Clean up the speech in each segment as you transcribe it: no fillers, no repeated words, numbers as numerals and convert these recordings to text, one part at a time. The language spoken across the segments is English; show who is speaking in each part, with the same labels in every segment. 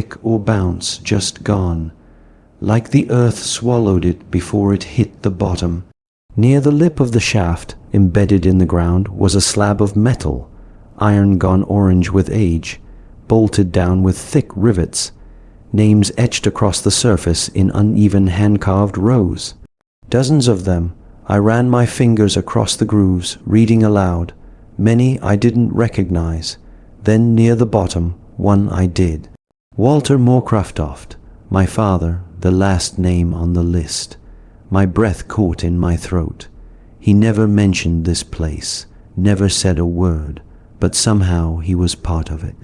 Speaker 1: Kick or bounce, just gone, like the earth swallowed it before it hit the bottom. Near the lip of the shaft, embedded in the ground, was a slab of metal, iron gone orange with age, bolted down with thick rivets, names etched across the surface in uneven hand-carved rows. Dozens of them. I ran my fingers across the grooves, reading aloud. Many I didn't recognize. Then near the bottom, one I did. Walter Moorcraftoft, my father, the last name on the list. My breath caught in my throat. He never mentioned this place, never said a word, but somehow he was part of it.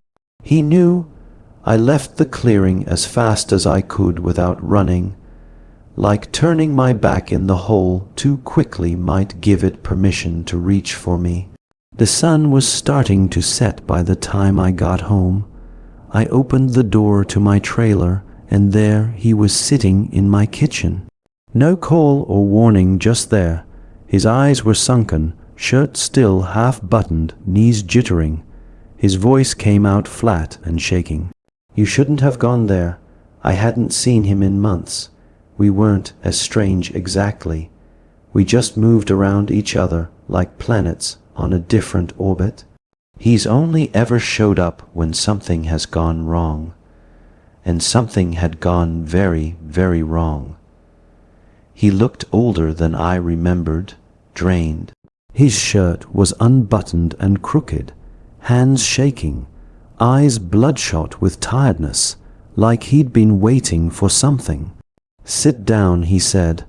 Speaker 1: He knew. I left the clearing as fast as I could without running, like turning my back in the hole too quickly might give it permission to reach for me. The sun was starting to set by the time I got home. I opened the door to my trailer, and there he was sitting in my kitchen. No call or warning, just there. His eyes were sunken, shirt still half-buttoned, knees jittering. His voice came out flat and shaking. You shouldn't have gone there. I hadn't seen him in months. We weren't as strange exactly. We just moved around each other like planets on a different orbit. He's only ever showed up when something has gone wrong. And something had gone very, very wrong. He looked older than I remembered, drained. His shirt was unbuttoned and crooked, hands shaking, eyes bloodshot with tiredness, like he'd been waiting for something. Sit down, he said.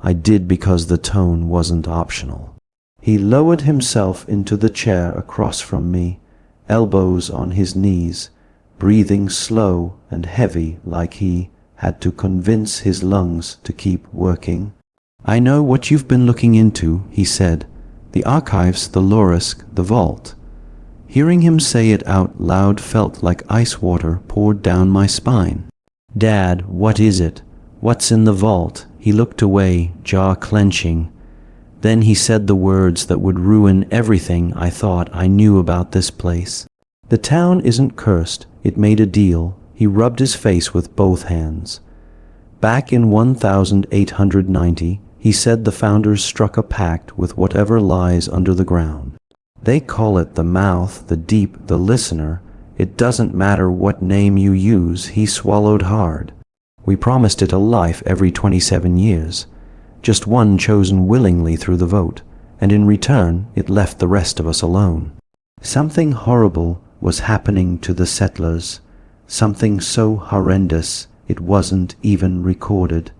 Speaker 1: I did because the tone wasn't optional. He lowered himself into the chair across from me, elbows on his knees, breathing slow and heavy like he had to convince his lungs to keep working. I know what you've been looking into, he said. The archives, the Lorisk, the vault. Hearing him say it out loud felt like ice water poured down my spine. Dad, what is it? What's in the vault? He looked away, jaw clenching. Then he said the words that would ruin everything I thought I knew about this place. The town isn't cursed. It made a deal. He rubbed his face with both hands. Back in 1890, he said the founders struck a pact with whatever lies under the ground. They call it the mouth, the deep, the listener. It doesn't matter what name you use, he swallowed hard. We promised it a life every 27 years. Just one chosen willingly through the vote, and in return it left the rest of us alone. Something horrible was happening to the settlers, something so horrendous it wasn't even recorded.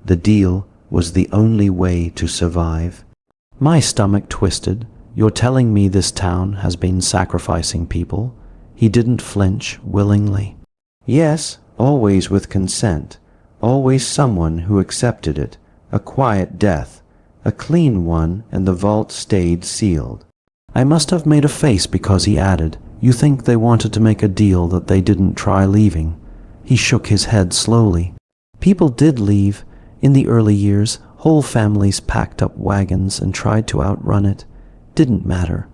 Speaker 1: The deal was the only way to survive. My stomach twisted. You're telling me this town has been sacrificing people? He didn't flinch willingly. Yes, always with consent, always someone who accepted it, a quiet death, a clean one, and the vault stayed sealed. I must have made a face because he added, You think they wanted to make a deal that they didn't try leaving? He shook his head slowly. People did leave. In the early years, whole families packed up wagons and tried to outrun it. Didn't matter.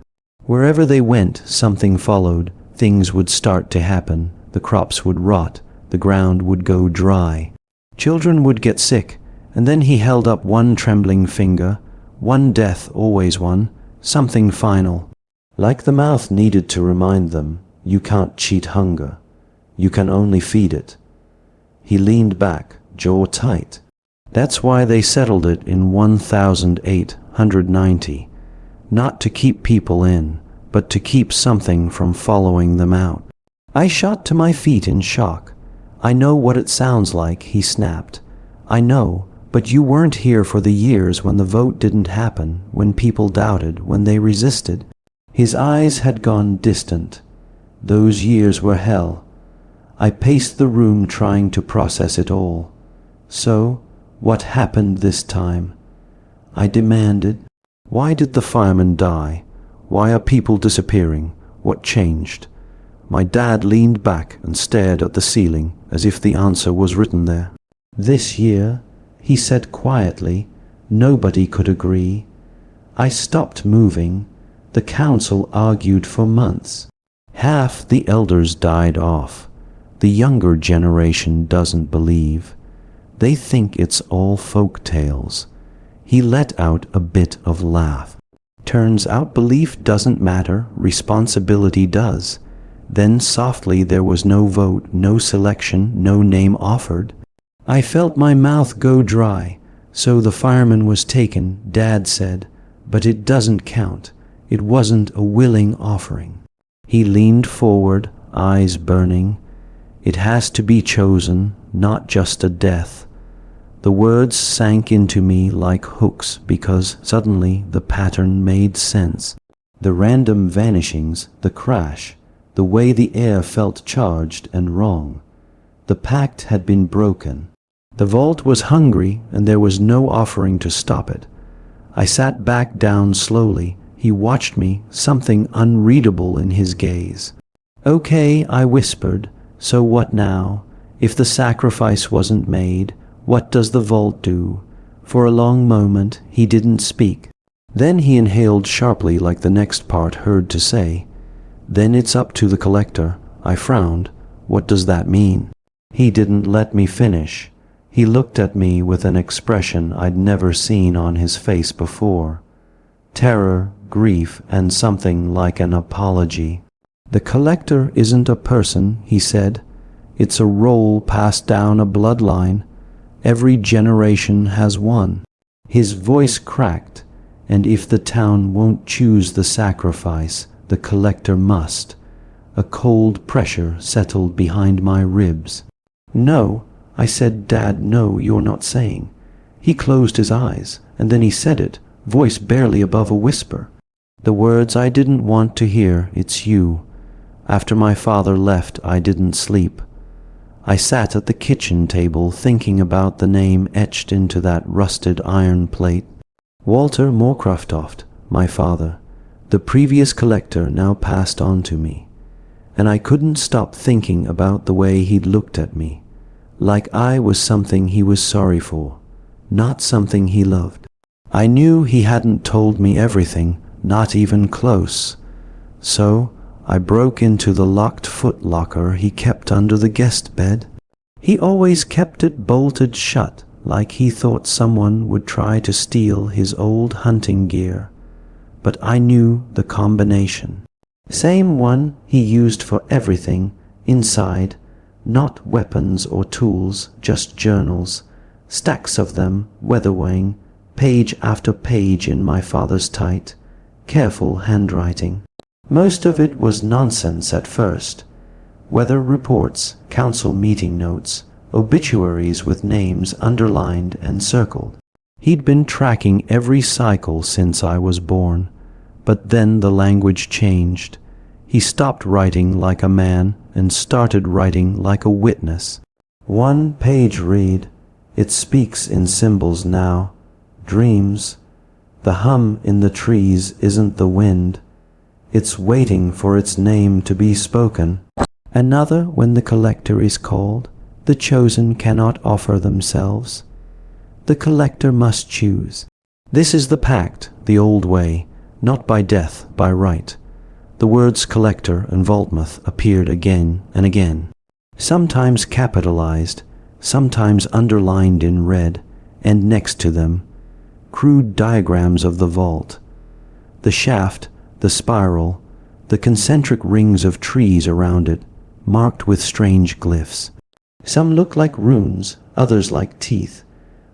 Speaker 1: Wherever they went, something followed. Things would start to happen. The crops would rot. The ground would go dry. Children would get sick. And then he held up one trembling finger. One death, always one. Something final. Like the mouth needed to remind them, you can't cheat hunger. You can only feed it. He leaned back, jaw tight. That's why they settled it in 1890. Not to keep people in, but to keep something from following them out. I shot to my feet in shock. I know what it sounds like, he snapped. I know, but you weren't here for the years when the vote didn't happen, when people doubted, when they resisted. His eyes had gone distant. Those years were hell. I paced the room trying to process it all. So, what happened this time? I demanded. Why did the fireman die? Why are people disappearing? What changed? My dad leaned back and stared at the ceiling as if the answer was written there. This year, he said quietly, nobody could agree. I stopped moving. The council argued for months. Half the elders died off. The younger generation doesn't believe. They think it's all folk tales. He let out a bit of laugh. Turns out belief doesn't matter, responsibility does. Then softly, there was no vote, no selection, no name offered. I felt my mouth go dry. So the fireman was taken, Dad said, but it doesn't count. It wasn't a willing offering. He leaned forward, eyes burning. It has to be chosen, not just a death. The words sank into me like hooks because suddenly the pattern made sense. The random vanishings, the crash, the way the air felt charged and wrong. The pact had been broken. The vault was hungry and there was no offering to stop it. I sat back down slowly. He watched me, something unreadable in his gaze. "Okay," I whispered, "so what now? If the sacrifice wasn't made, what does the vault do?" For a long moment he didn't speak. Then he inhaled sharply like the next part heard to say, "Then it's up to the collector." I frowned. What does that mean? He didn't let me finish. He looked at me with an expression I'd never seen on his face before. Terror, grief, and something like an apology. "The collector isn't a person," he said. "It's a role passed down a bloodline. Every generation has one." His voice cracked. "And if the town won't choose the sacrifice, the collector must." A cold pressure settled behind my ribs. "No," I said. "Dad, no, you're not saying." He closed his eyes, and then he said it, voice barely above a whisper. The words I didn't want to hear, "It's you." After my father left, I didn't sleep. I sat at the kitchen table thinking about the name etched into that rusted iron plate. Walter Moorcroftoft, my father. The previous collector now passed on to me. And I couldn't stop thinking about the way he'd looked at me. Like I was something he was sorry for, not something he loved. I knew he hadn't told me everything, not even close. So I broke into the locked foot locker he kept under the guest bed. He always kept it bolted shut, like he thought someone would try to steal his old hunting gear. But I knew the combination. Same one he used for everything, inside. Not weapons or tools, just journals. Stacks of them, weatherwaying, page after page in my father's tight, careful handwriting. Most of it was nonsense at first. Weather reports, council meeting notes, obituaries with names underlined and circled. He'd been tracking every cycle since I was born. But then the language changed. He stopped writing like a man and started writing like a witness. One page read. It speaks in symbols now. Dreams. The hum in the trees isn't the wind. It's waiting for its name to be spoken. Another, when the collector is called, the chosen cannot offer themselves. The collector must choose. This is the pact, the old way, not by death, by right. The words collector and vaultmoth appeared again and again, sometimes capitalized, sometimes underlined in red, and next to them, crude diagrams of the vault. The shaft, the spiral, the concentric rings of trees around it, marked with strange glyphs. Some looked like runes, others like teeth.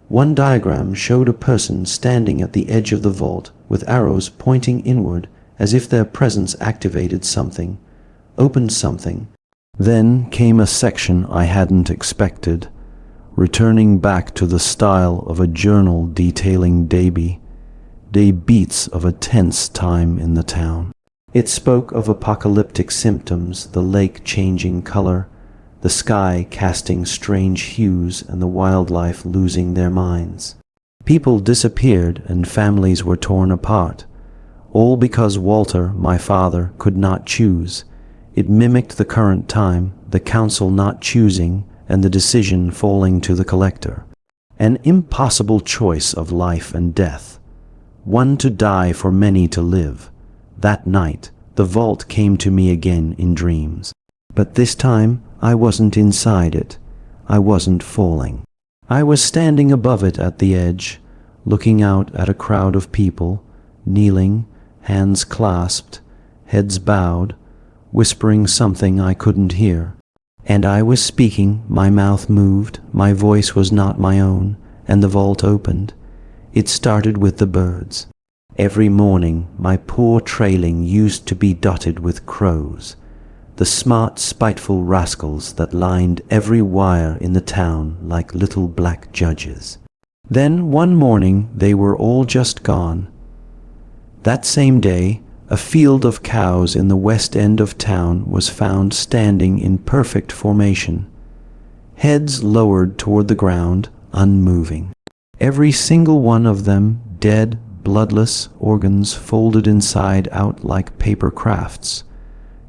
Speaker 1: One diagram showed a person standing at the edge of the vault with arrows pointing inward as if their presence activated something, opened something. Then came a section I hadn't expected, returning back to the style of a journal detailing day beats of a tense time in the town. It spoke of apocalyptic symptoms, the lake changing color, the sky casting strange hues, and the wildlife losing their minds. People disappeared and families were torn apart, all because Walter, my father, could not choose. It mimicked the current time, the council not choosing, and the decision falling to the collector. An impossible choice of life and death. One to die for many to live. That night, the vault came to me again in dreams. But this time, I wasn't inside it. I wasn't falling. I was standing above it at the edge, looking out at a crowd of people, kneeling, hands clasped, heads bowed, whispering something I couldn't hear. And I was speaking, my mouth moved, my voice was not my own, and the vault opened. It started with the birds. Every morning my poor trailing used to be dotted with crows, the smart, spiteful rascals that lined every wire in the town like little black judges. Then one morning they were all just gone. That same day, a field of cows in the west end of town was found standing in perfect formation, heads lowered toward the ground, unmoving. Every single one of them dead, bloodless, organs folded inside out like paper crafts.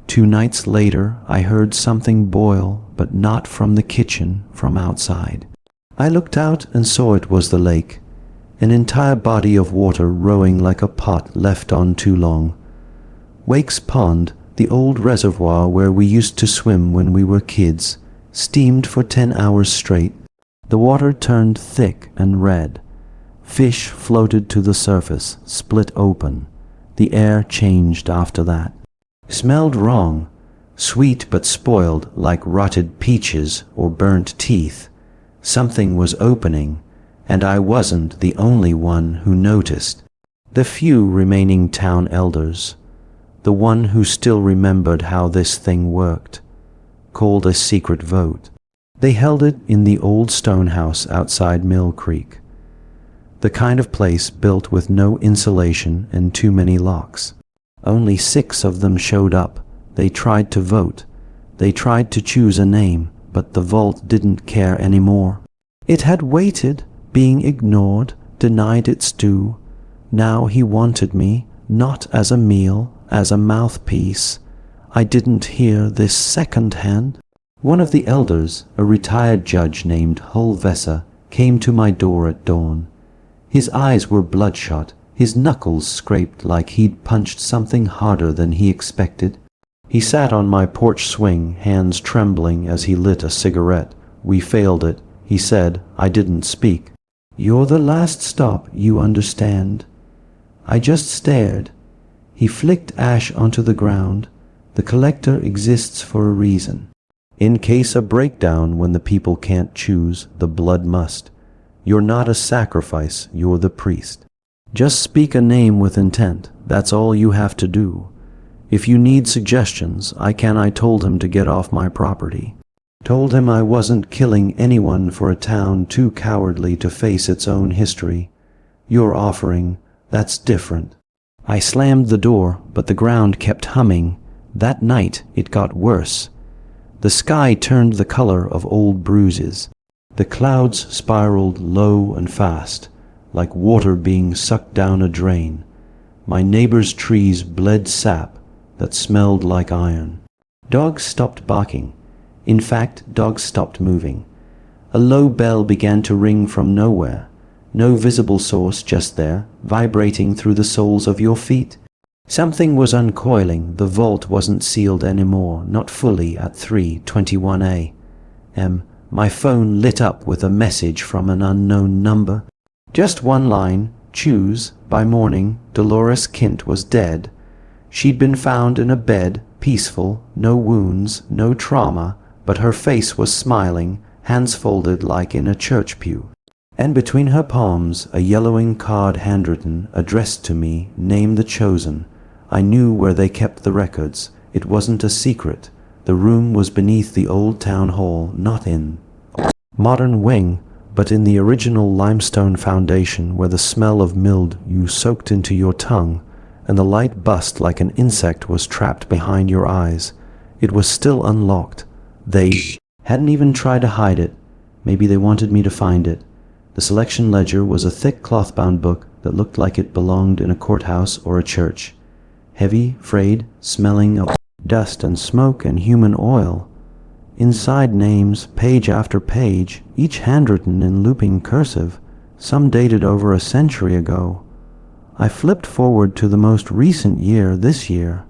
Speaker 1: 2 nights later, I heard something boil, but not from the kitchen, from outside. I looked out and saw it was the lake, an entire body of water rowing like a pot left on too long. Wake's Pond, the old reservoir where we used to swim when we were kids, steamed for 10 hours straight. The water turned thick and red. Fish floated to the surface, split open. The air changed after that. Smelled wrong, sweet but spoiled like rotted peaches or burnt teeth. Something was opening, and I wasn't the only one who noticed. The few remaining town elders, the one who still remembered how this thing worked, called a secret vote. They held it in the old stone house outside Mill Creek, the kind of place built with no insulation and too many locks. Only 6 of them showed up. They tried to vote. They tried to choose a name, but the vault didn't care anymore. It had waited, being ignored, denied its due. Now he wanted me, not as a meal, as a mouthpiece. I didn't hear this second-hand. One of the elders, a retired judge named Hulvessa, came to my door at dawn. His eyes were bloodshot, his knuckles scraped like he'd punched something harder than he expected. He sat on my porch swing, hands trembling as he lit a cigarette. We failed it. He said. I didn't speak. "You're the last stop, you understand." I just stared. He flicked ash onto the ground. The collector exists for a reason. In case of breakdown when the people can't choose, the blood must. You're not a sacrifice, you're the priest. Just speak a name with intent, that's all you have to do. If you need suggestions, I told him to get off my property. Told him I wasn't killing anyone for a town too cowardly to face its own history. Your offering, that's different. I slammed the door, but the ground kept humming. That night it got worse. The sky turned the color of old bruises. The clouds spiraled low and fast, like water being sucked down a drain. My neighbor's trees bled sap that smelled like iron. Dogs stopped barking. In fact, dogs stopped moving. A low bell began to ring from nowhere. No visible source, just there, vibrating through the soles of your feet. Something was uncoiling. The vault wasn't sealed anymore, not fully at 3:21 a.m. My phone lit up with a message from an unknown number. Just one line, choose. By morning, Dolores Kint was dead. She'd been found in a bed, peaceful, no wounds, no trauma, but her face was smiling, hands folded like in a church pew. And between her palms, a yellowing card handwritten, addressed to me, name the chosen. I knew where they kept the records. It wasn't a secret. The room was beneath the old town hall, not in modern wing, but in the original limestone foundation where the smell of mildew soaked into your tongue, and the light bust like an insect was trapped behind your eyes. It was still unlocked. They hadn't even tried to hide it. Maybe they wanted me to find it. The selection ledger was a thick cloth-bound book that looked like it belonged in a courthouse or a church. Heavy, frayed, smelling of dust and smoke and human oil. Inside names, page after page, each handwritten in looping cursive, some dated over a century ago. I flipped forward to the most recent year, this year.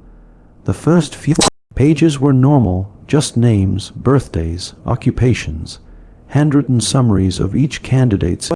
Speaker 1: The first few pages were normal, just names, birthdays, occupations, handwritten summaries of each candidate's